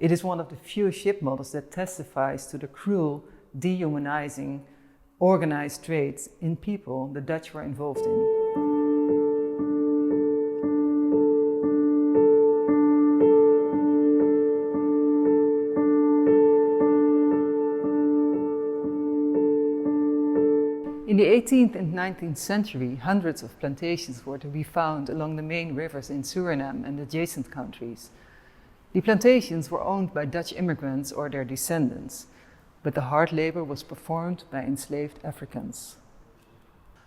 It is one of the few ship models that testifies to the cruel, dehumanizing, organized traits in people the Dutch were involved in. In the 18th and 19th century, hundreds of plantations were to be found along the main rivers in Suriname and adjacent countries. The plantations were owned by Dutch immigrants or their descendants, but the hard labor was performed by enslaved Africans.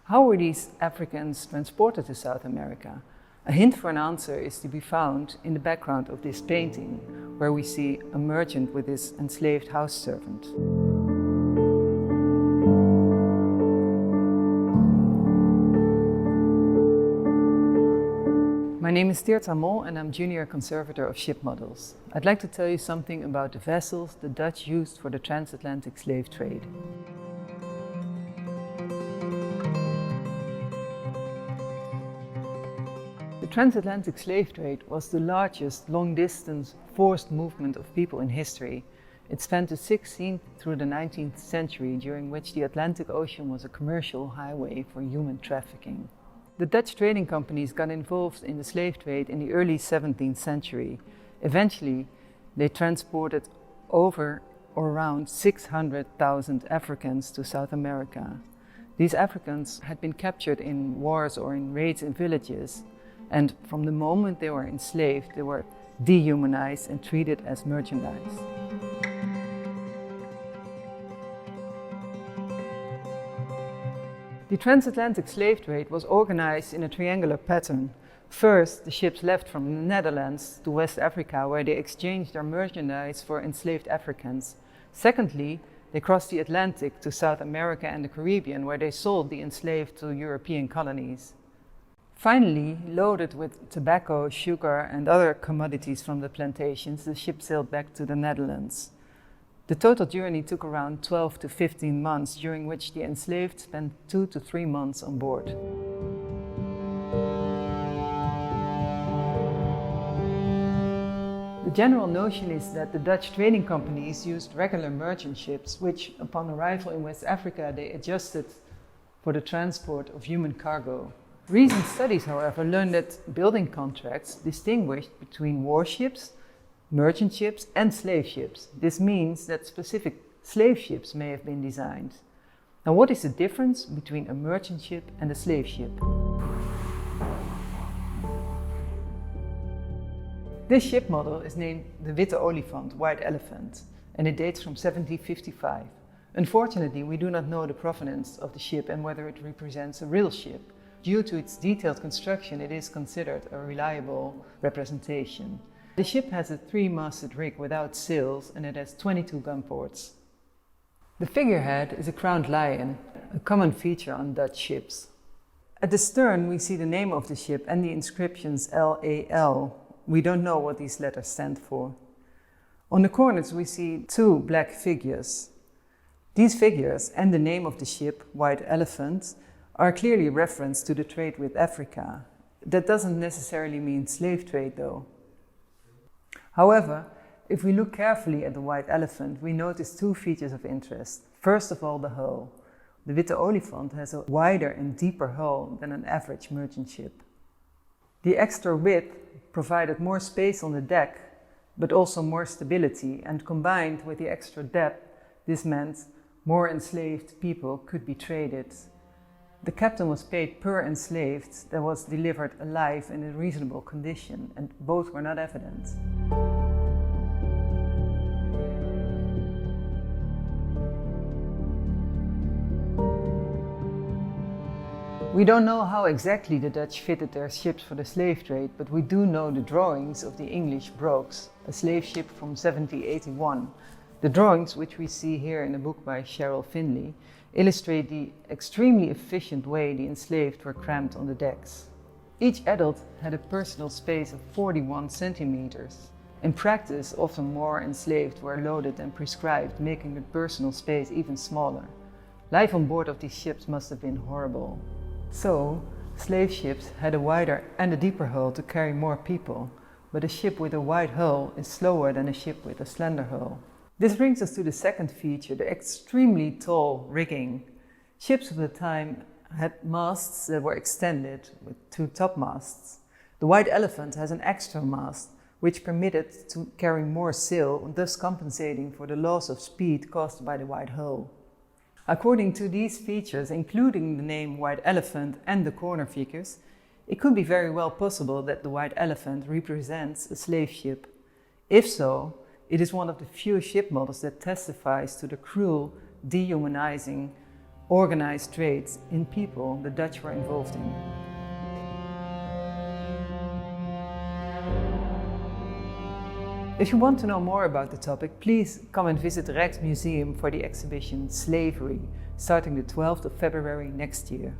How were these Africans transported to South America? A hint for an answer is to be found in the background of this painting, where we see a merchant with his enslaved house servant. My name is Tirza Mol and I'm Junior Conservator of Ship Models. I'd like to tell you something about the vessels the Dutch used for the transatlantic slave trade. The transatlantic slave trade was the largest long-distance forced movement of people in history. It spanned the 16th through the 19th century, during which the Atlantic Ocean was a commercial highway for human trafficking. The Dutch trading companies got involved in the slave trade in the early 17th century. Eventually, they transported over or around 600,000 Africans to South America. These Africans had been captured in wars or in raids in villages, and from the moment they were enslaved, they were dehumanized and treated as merchandise. The transatlantic slave trade was organized in a triangular pattern. First, the ships left from the Netherlands to West Africa, where they exchanged their merchandise for enslaved Africans. Secondly, they crossed the Atlantic to South America and the Caribbean, where they sold the enslaved to European colonies. Finally, loaded with tobacco, sugar, and other commodities from the plantations, the ship sailed back to the Netherlands. The total journey took around 12 to 15 months, during which the enslaved spent 2 to 3 months on board. The general notion is that the Dutch trading companies used regular merchant ships, which, upon arrival in West Africa, they adjusted for the transport of human cargo. Recent studies, however, learned that building contracts distinguished between warships, merchant ships and slave ships. This means that specific slave ships may have been designed. Now, what is the difference between a merchant ship and a slave ship? This ship model is named the Witte Olifant, White Elephant, and it dates from 1755. Unfortunately, we do not know the provenance of the ship and whether it represents a real ship. Due to its detailed construction, it is considered a reliable representation. The ship has a 3-masted rig without sails, and it has 22 gun ports. The figurehead is a crowned lion, a common feature on Dutch ships. At the stern we see the name of the ship and the inscriptions LAL. We don't know what these letters stand for. On the corners we see 2 black figures. These figures and the name of the ship, White Elephant, are clearly referenced to the trade with Africa. That doesn't necessarily mean slave trade though. However, if we look carefully at the White Elephant, we notice 2 features of interest. First of all, the hull. The Witte Olifant has a wider and deeper hull than an average merchant ship. The extra width provided more space on the deck, but also more stability, and combined with the extra depth, this meant more enslaved people could be traded. The captain was paid per enslaved that was delivered alive in a reasonable condition, and both were not evident. We don't know how exactly the Dutch fitted their ships for the slave trade, but we do know the drawings of the English Brogues, a slave ship from 1781. The drawings, which we see here in a book by Cheryl Finley, illustrate the extremely efficient way the enslaved were crammed on the decks. Each adult had a personal space of 41 centimeters. In practice, often more enslaved were loaded than prescribed, making the personal space even smaller. Life on board of these ships must have been horrible. So, slave ships had a wider and a deeper hull to carry more people, but a ship with a wide hull is slower than a ship with a slender hull. This brings us to the second feature, the extremely tall rigging. Ships of the time had masts that were extended with 2 topmasts. The White Elephant has an extra mast, which permitted to carry more sail, thus compensating for the loss of speed caused by the wide hull. According to these features, including the name White Elephant and the corner figures, it could be very well possible that the White Elephant represents a slave ship. If so, it is one of the few ship models that testifies to the cruel, dehumanizing, organized traits in people the Dutch were involved in. If you want to know more about the topic, please come and visit the Rijksmuseum for the exhibition Slavery, starting the 12th of February next year.